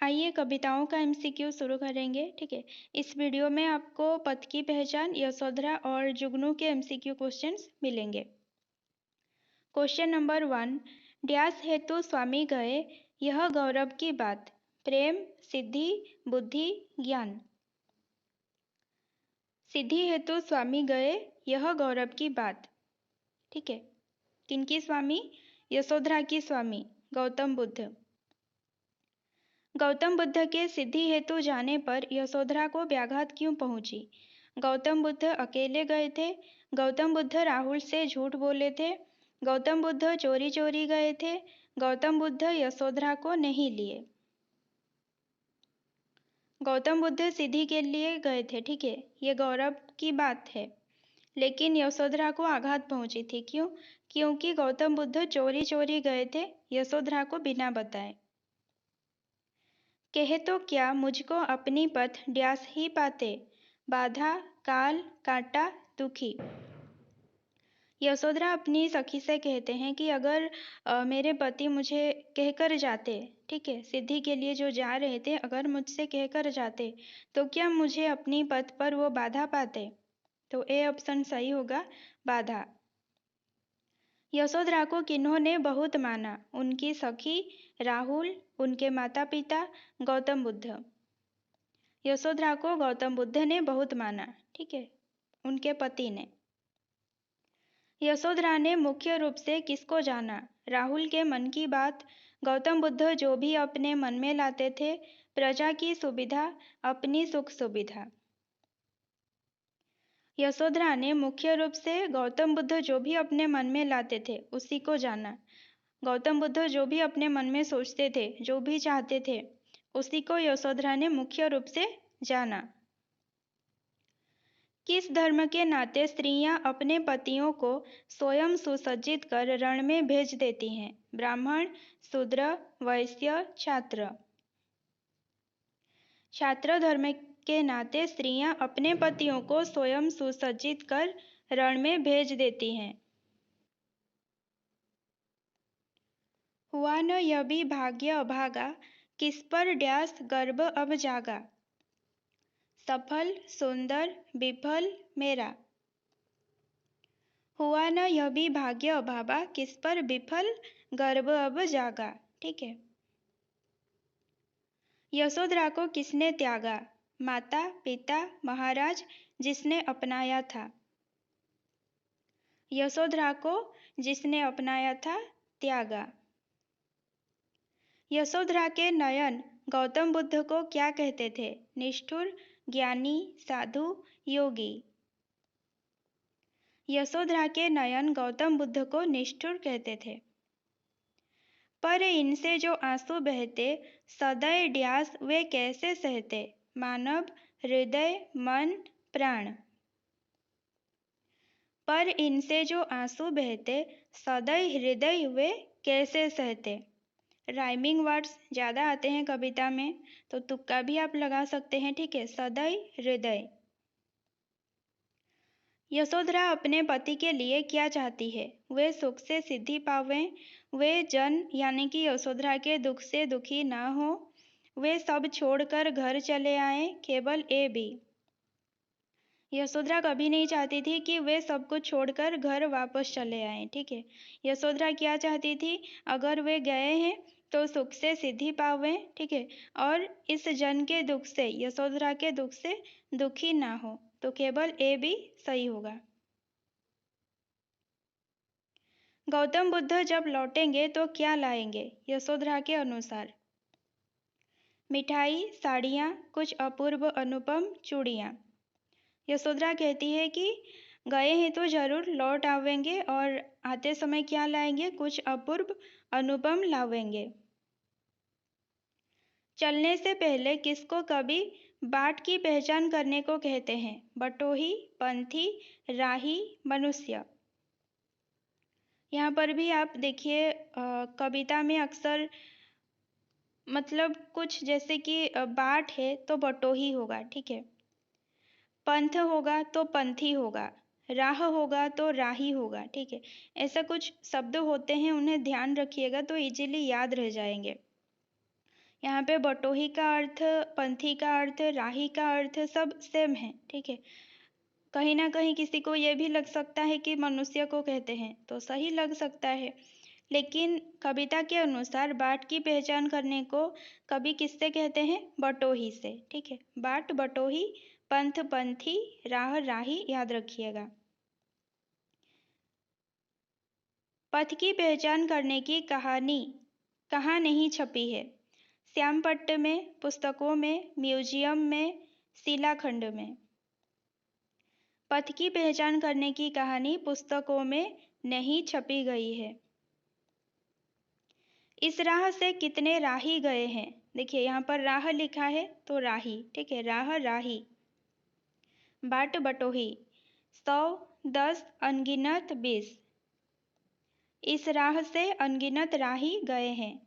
आइए कविताओं का एमसीक्यू शुरू करेंगे। ठीक है। इस वीडियो में आपको पद की पहचान, यशोधरा और जुगनू के एमसीक्यू क्वेश्चंस मिलेंगे। क्वेश्चन नंबर 1, डैश हेतु स्वामी गए, यह गौरव की बात। प्रेम, सिद्धि, बुद्धि, ज्ञान। सिद्धि हेतु स्वामी गए, यह गौरव की बात। ठीक है। किनकी स्वामी? यशोधरा की स्वामी गौतम बुद्ध। गौतम बुद्ध के सिद्धि हेतु जाने पर यशोधरा को व्याघात क्यों पहुंची? गौतम बुद्ध अकेले गए थे। गौतम बुद्ध राहुल से झूठ बोले थे। गौतम बुद्ध चोरी चोरी गए थे। गौतम बुद्ध यशोधरा को नहीं लिए। गौतम बुद्ध सिद्धि के लिए गए थे। ठीक है, ये गौरव की बात है। लेकिन यशोधरा को आघात पहुंची थी। क्यों? क्योंकि गौतम बुद्ध चोरी चोरी गए थे यशोधरा को बिना बताए। कहे तो क्या मुझको अपनी पथ डैश ही पाते, बाधा, काल, कांटा, दुखी। यशोधरा अपनी सखी से कहते हैं कि अगर मेरे पति मुझे कहकर जाते, ठीक है, सिद्धि के लिए जो जा रहे थे, अगर मुझसे कहकर जाते तो क्या मुझे अपनी पथ पर वो बाधा पाते? तो ए ऑप्शन सही होगा, बाधा। यशोधरा को किन्होंने बहुत माना? उनकी सखी, राहुल, उनके माता पिता, गौतम बुद्ध। यशोधरा को गौतम बुद्ध ने बहुत माना। ठीक है, उनके पति ने। यशोधरा ने मुख्य रूप से किसको जाना? राहुल के मन की बात, गौतम बुद्ध जो भी अपने मन में लाते थे, प्रजा की सुविधा, अपनी सुख सुविधा। यशोधरा ने मुख्य रूप से गौतम बुद्ध जो भी अपने मन में लाते थे उसी को जाना। गौतम बुद्ध जो भी अपने मन में सोचते थे, जो भी चाहते थे, उसी को यशोधरा ने मुख्य रूप से जाना। किस धर्म के नाते स्त्रियां अपने पतियों को स्वयं सुसज्जित कर रण में भेज देती हैं? ब्राह्मण, शूद्र, वैश्य, छात्र। छात्र धर्म के नाते स्त्रियां अपने पतियों को स्वयं सुसज्जित कर रण में भेज देती हैं। हुआ न यह भी भाग्य अभागा, किस पर डैश गर्भ अब जागा। सफल, सुंदर, विफल, मेरा। हुआ न यह भी भाग्य अभागा, किस पर विफल गर्भ अब जागा। ठीक है। यशोधरा को किसने त्यागा? माता, पिता, महाराज, जिसने अपनाया था। यशोधरा को जिसने अपनाया था त्यागा। यशोधरा के नयन गौतम बुद्ध को क्या कहते थे? निष्ठुर, ज्ञानी, साधु, योगी। यशोधरा के नयन गौतम बुद्ध को निष्ठुर कहते थे। पर इनसे जो आंसू बहते, सदैव डैश वे कैसे सहते? मानव, हृदय, मन, प्राण। पर इनसे जो आंसू बहते, सदैव हृदय वे कैसे सहते। राइमिंग वर्ड्स ज़्यादा आते हैं कविता में, तो तुक्का भी आप लगा सकते हैं। ठीक है, सदैव हृदय। यशोधरा अपने पति के लिए क्या चाहती है? वे सुख से सिद्धि पावें, वे जन यानी कि यशोधरा के दुख से दुखी ना हो, वे सब छोड़कर घर चले आए, केवल ए बी। यशोधरा कभी नहीं चाहती थी कि वे सब कुछ छोड़कर घर वापस चले आए। ठीक है, यशोधरा क्या चाहती थी? अगर वे गए हैं तो सुख से सिद्धि पावें। ठीक है, और इस जन के दुख से, यशोधरा के दुख से दुखी ना हो, तो केवल ए बी सही होगा। गौतम बुद्ध जब लौटेंगे तो क्या लाएंगे? यशोधरा के अनुसार मिठाई, साड़ियाँ, कुछ अपूर्व अनुपम चूड़ियाँ। यशोधरा कहती है कि गए हैं तो जरूर लौट आवेंगे और आते समय क्या लाएंगे? कुछ अपूर्व अनुपम लावेंगे। चलने से पहले किसको कवि बाट की पहचान करने को कहते हैं? बटोही, पंथी, राही, मनुष्य। यहाँ पर भी आप देखिए कविता में अक्सर मतलब कुछ जैसे कि बाट है तो बटोही होगा। ठीक है, पंथ होगा तो पंथी होगा, राह होगा तो राही होगा। ठीक है, ऐसा कुछ शब्द होते हैं, उन्हें ध्यान रखिएगा तो इजीली याद रह जाएंगे। यहाँ पे बटोही का अर्थ, पंथी का अर्थ, राही का अर्थ सब सेम है, ठीक है। कहीं ना कहीं किसी को ये भी लग सकता है कि मनुष्य को कहते हैं, तो सही लग सकता है, लेकिन कविता के अनुसार बाट की पहचान करने को कवि किससे कहते हैं? बटोही से, ठीक है। बाट बटोही, पंथ पंथी, राह राही, याद रखिएगा। पथ की पहचान करने की कहानी कहाँ नहीं छपी है? श्यामपट्ट में, पुस्तकों में, म्यूजियम में, शिलाखंड में। पथ की पहचान करने की कहानी पुस्तकों में नहीं छपी गई है। इस राह से कितने राही गए हैं? देखिए यहाँ पर राह लिखा है तो राही, ठीक है, राह राही। बाट बटोही, 100, 10, अनगिनत 20। इस राह से अनगिनत राही गए हैं।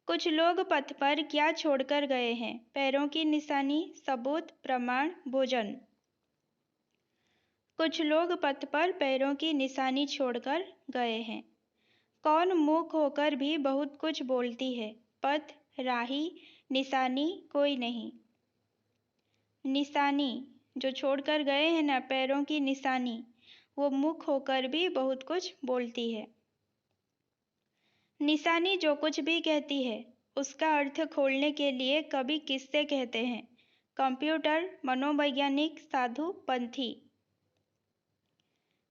कुछ लोग पथ पर क्या छोड़कर गए हैं? पैरों की निशानी, सबूत, प्रमाण, भोजन। कुछ लोग पथ पर पैरों की निशानी छोड़कर गए हैं। कौन मूक होकर भी बहुत कुछ बोलती है? पथ, राही, निशानी, कोई नहीं। निशानी जो छोड़कर गए हैं ना, पैरों की निशानी, वो मूक होकर भी बहुत कुछ बोलती है। निशानी जो कुछ भी कहती है उसका अर्थ खोलने के लिए कवि किससे कहते हैं? कंप्यूटर, मनोवैज्ञानिक, साधु, पंथी।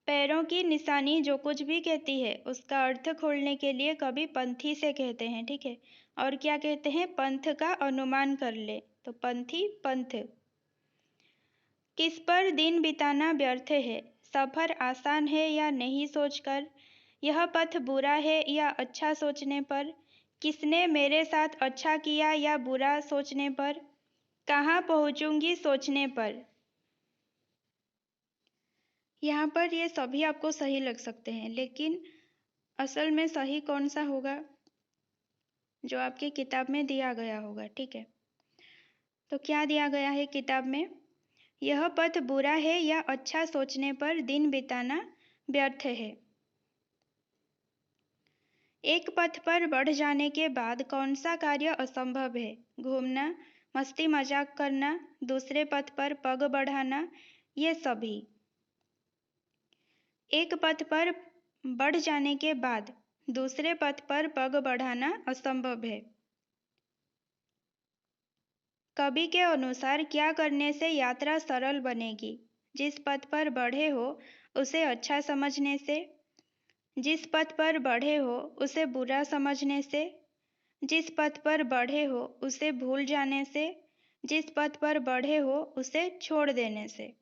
पैरों की निशानी जो कुछ भी कहती है उसका अर्थ खोलने के लिए कवि पंथी से कहते हैं, ठीक है। और क्या कहते हैं? पंथ का अनुमान कर ले, तो पंथी, पंथ। किस पर दिन बिताना व्यर्थ है? सफर आसान है या नहीं सोचकर? यह पथ बुरा है या अच्छा सोचने पर? किसने मेरे साथ अच्छा किया या बुरा सोचने पर? कहाँ पहुँचूंगी सोचने पर? यहाँ पर ये सभी आपको सही लग सकते हैं, लेकिन असल में सही कौन सा होगा? जो आपकी किताब में दिया गया होगा, ठीक है। तो क्या दिया गया है किताब में? यह पथ बुरा है या अच्छा सोचने पर दिन बिताना व्यर्थ है। एक पथ पर बढ़ जाने के बाद कौन सा कार्य असंभव है? घूमना, मस्ती मजाक करना, दूसरे पथ पर पग बढ़ाना, ये सभी। एक पथ पर बढ़ जाने के बाद दूसरे पथ पर पग बढ़ाना असंभव है। कवि के अनुसार क्या करने से यात्रा सरल बनेगी? जिस पथ पर बढ़े हो उसे अच्छा समझने से, जिस पथ पर बढ़े हो उसे बुरा समझने से, जिस पथ पर बढ़े हो उसे भूल जाने से, जिस पथ पर बढ़े हो उसे छोड़ देने से।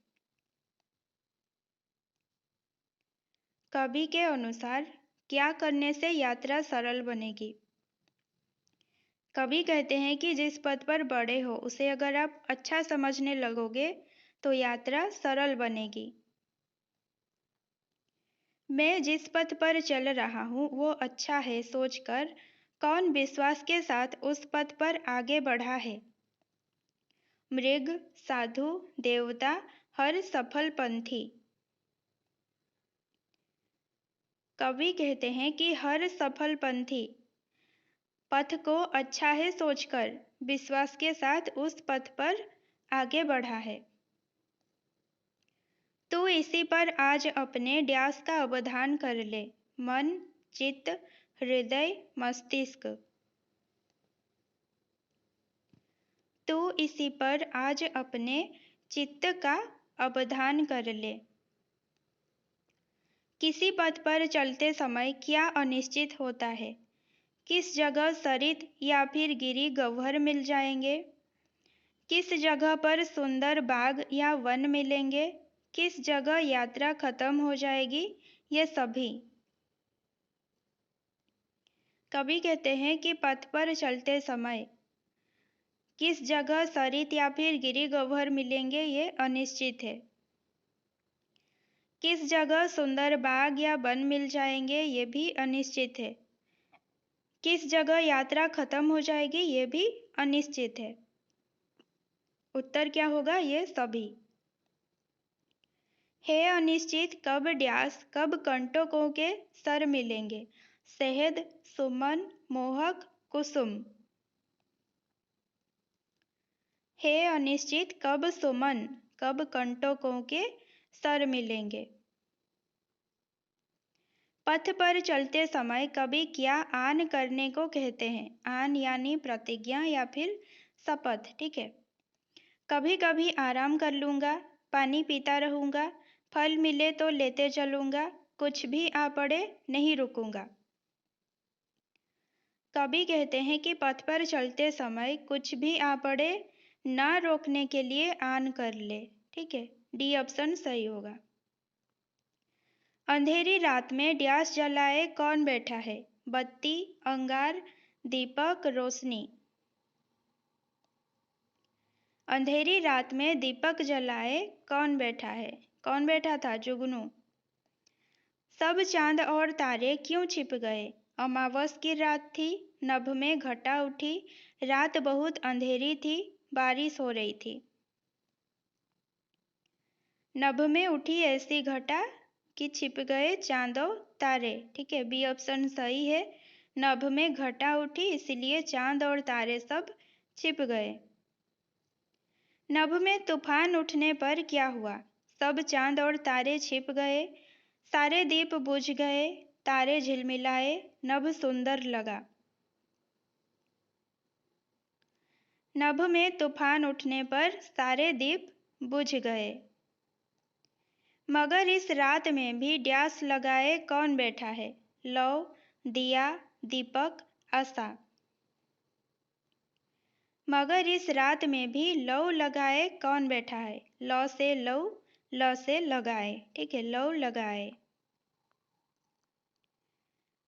कवि के अनुसार क्या करने से यात्रा सरल बनेगी? कवि कहते हैं कि जिस पथ पर बढ़े हो उसे अगर आप अच्छा समझने लगोगे तो यात्रा सरल बनेगी। मैं जिस पथ पर चल रहा हूँ वो अच्छा है सोचकर कौन विश्वास के साथ उस पथ पर आगे बढ़ा है? मृग, साधु, देवता, हर सफल पंथी। कवि कहते हैं कि हर सफल पंथी पथ को अच्छा है सोचकर विश्वास के साथ उस पथ पर आगे बढ़ा है। तू इसी पर आज अपने ड्यास का अवधान कर ले, मन, चित्त, हृदय, मस्तिष्क। तू इसी पर आज अपने चित्त का अवधान कर ले। किसी पथ पर चलते समय क्या अनिश्चित होता है? किस जगह सरित या फिर गिरी गह्वर मिल जाएंगे? किस जगह पर सुंदर बाग या वन मिलेंगे? किस जगह यात्रा खत्म हो जाएगी? ये सभी। कवि कहते हैं कि पथ पर चलते समय किस जगह सरित या फिर गिरी गह्वर मिलेंगे ये अनिश्चित है। किस जगह सुंदर बाग या वन मिल जाएंगे ये भी अनिश्चित है। किस जगह यात्रा खत्म हो जाएगी ये भी अनिश्चित है। उत्तर क्या होगा? ये सभी। है अनिश्चित कब ड्यास कब कंटकों के सर मिलेंगे? शहद, सुमन, मोहक, कुसुम। हे अनिश्चित कब सुमन, कब कंटकों के सर मिलेंगे। पथ पर चलते समय कभी क्या आन करने को कहते हैं। आन यानी प्रतिज्ञा या फिर शपथ, ठीक है। कभी कभी आराम कर लूंगा, पानी पीता रहूंगा, फल मिले तो लेते चलूंगा, कुछ भी आ पड़े नहीं रुकूंगा। कभी कहते हैं कि पथ पर चलते समय कुछ भी आ पड़े ना रोकने के लिए आन कर ले, ठीक है। डी ऑप्शन सही होगा। अंधेरी रात में डैश जलाए कौन बैठा है। बत्ती, अंगार, दीपक, रोशनी। अंधेरी रात में दीपक जलाए कौन बैठा है। कौन बैठा था, जुगनू। सब चांद और तारे क्यों छिप गए। अमावस की रात थी, नभ में घटा उठी, रात बहुत अंधेरी थी, बारिश हो रही थी। नभ में उठी ऐसी घटा कि छिप गए चांदों तारे, ठीक है। बी ऑप्शन सही है। नभ में घटा उठी इसलिए चांद और तारे सब छिप गए। नभ में तूफान उठने पर क्या हुआ। सब चांद और तारे छिप गए, सारे दीप बुझ गए, तारे झिलमिलाए, नभ सुंदर लगा। नभ में तूफान उठने पर सारे दीप बुझ गए। मगर इस रात में भी डैश लगाए कौन बैठा है। लौ, दिया, दीपक, आशा। मगर इस रात में भी लौ लगाए कौन बैठा है। लौ से लौ, ल से लगाए, ठीक है। लौ लगाए।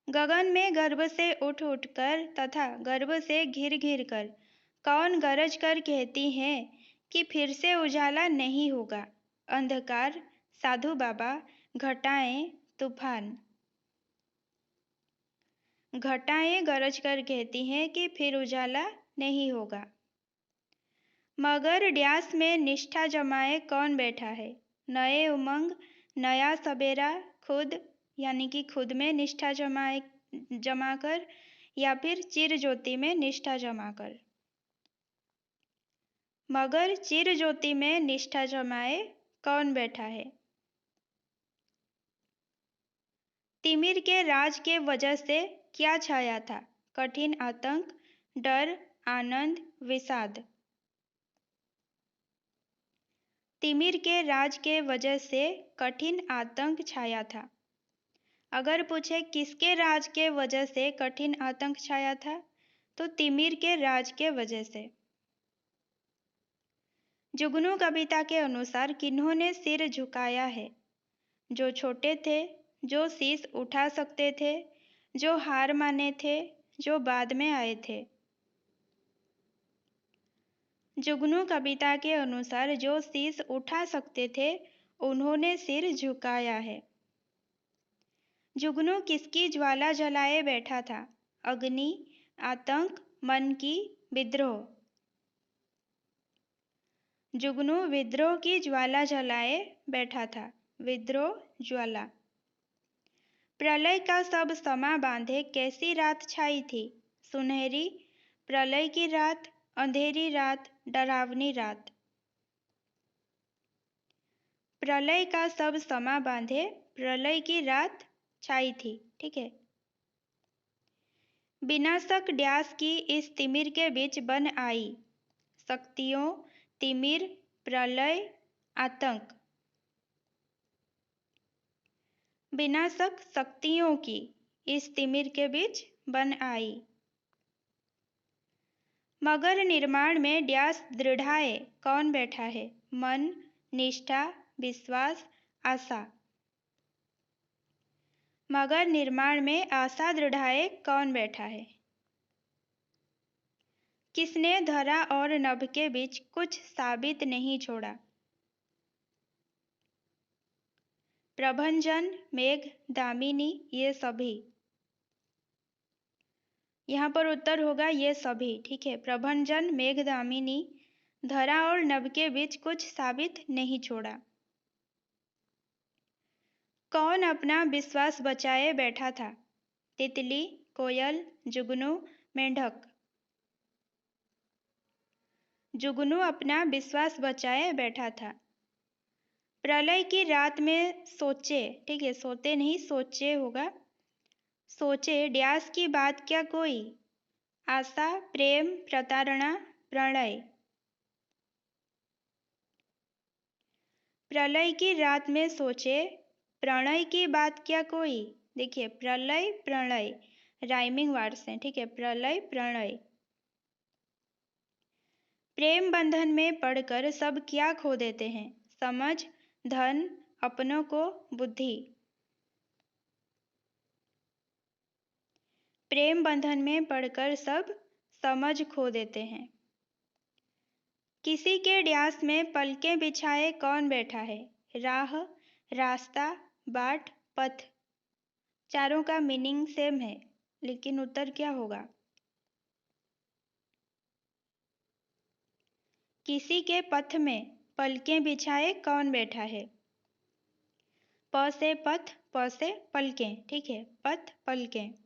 गगन में गर्भ से उठ उठकर तथा गर्भ से घिर घिर कर कौन गरज कर कहती है कि फिर से उजाला नहीं होगा। अंधकार, साधु बाबा, घटाएं, तूफान। घटाएं गरज कर कहती हैं कि फिर उजाला नहीं होगा। मगर डैश में निष्ठा जमाए कौन बैठा है। नए उमंग, नया सवेरा, खुद यानी कि खुद में निष्ठा जमाकर या फिर चिर ज्योति में निष्ठा जमाकर। मगर चिर ज्योति में निष्ठा जमाए कौन बैठा है। तिमिर के राज के वजह से क्या छाया था। कठिन आतंक, डर, आनंद, विषाद। तिमिर के राज के वजह से कठिन आतंक छाया था। अगर पूछे किसके राज के वजह से कठिन आतंक छाया था, तो तिमिर के राज के वजह से। जुगनू कविता के अनुसार किन्होंने सिर झुकाया है। जो छोटे थे, जो शीश उठा सकते थे, जो हार माने थे, जो बाद में आए थे। जुगनू कविता के अनुसार जो शीश उठा सकते थे उन्होंने सिर झुकाया है। जुगनू किसकी ज्वाला जलाए बैठा था। अग्नि, आतंक, मन की, विद्रोह। जुगनू विद्रोह की ज्वाला जलाए बैठा था। विद्रोह ज्वाला। प्रलय का सब समा बांधे कैसी रात छाई थी। सुनहरी, प्रलय की रात, अंधेरी रात, डरावनी रात। प्रलय का सब समा बांधे प्रलय की रात छाई थी, ठीक है। विनाशक डैश की इस तिमिर के बीच बन आई। शक्तियों, तिमिर, प्रलय, आतंक। विनाशक शक्तियों की इस तिमिर के बीच बन आई। मगर निर्माण में डैश दृढ़ाए कौन बैठा है। मन, निष्ठा, विश्वास, आशा। मगर निर्माण में आशा दृढ़ाए कौन बैठा है। किसने धरा और नभ के बीच कुछ साबित नहीं छोड़ा। प्रभंजन, मेघ, दामिनी, ये सभी। यहाँ पर उत्तर होगा ये सभी, ठीक है। प्रभंजन, मेघ, दामिनी धरा और नभ के बीच कुछ साबित नहीं छोड़ा। कौन अपना विश्वास बचाए बैठा था। तितली, कोयल, जुगनू, मेंढक। जुगनू अपना विश्वास बचाए बैठा था। प्रलय की रात में सोचे, ठीक है, सोते नहीं सोचे होगा। सोचे ड्यास की बात क्या कोई, आशा प्रेम प्रतारणा प्रणय। प्रलय की रात में सोचे प्रणय की बात क्या कोई। देखिए प्रलय प्रणय राइमिंग वर्ड्स हैं, ठीक है, प्रलय प्रणय। प्रेम बंधन में पड़कर सब क्या खो देते हैं, समझ धन अपनों को बुद्धि। प्रेम बंधन में पड़कर सब समझ खो देते हैं। किसी के ड्यास में पलकें बिछाए कौन बैठा है, राह रास्ता बाट पथ। चारों का मीनिंग सेम है, लेकिन उत्तर क्या होगा। किसी के पथ में पलकें बिछाए कौन बैठा है। प से पथ, प से पलकें, ठीक है, पथ पलकें।